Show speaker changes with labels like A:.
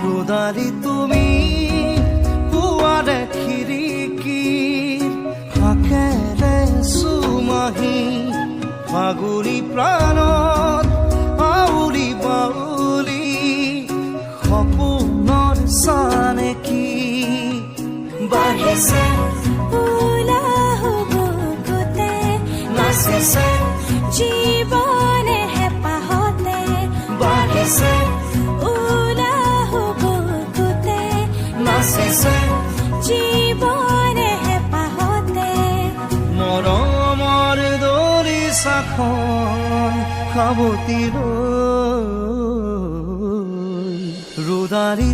A: ৰোদালি তুমি পুৱাৰে খিৰিকীৰ ফাকেৰে চুমাহি ফাগুনী প্ৰাণত আউলি বাউলি সপোনৰ চানেকি বাঢ়িছে
B: বুকুতে
A: নাচিছে
B: জীৱনে হেঁপাহতে
A: বাঢ়িছে
B: বুকুতে
A: নাচিছে
B: জীৱনে হেঁপাহতে
A: মৰমৰ দৰিচাখন সাৱতি ৰৈ ৰোদালি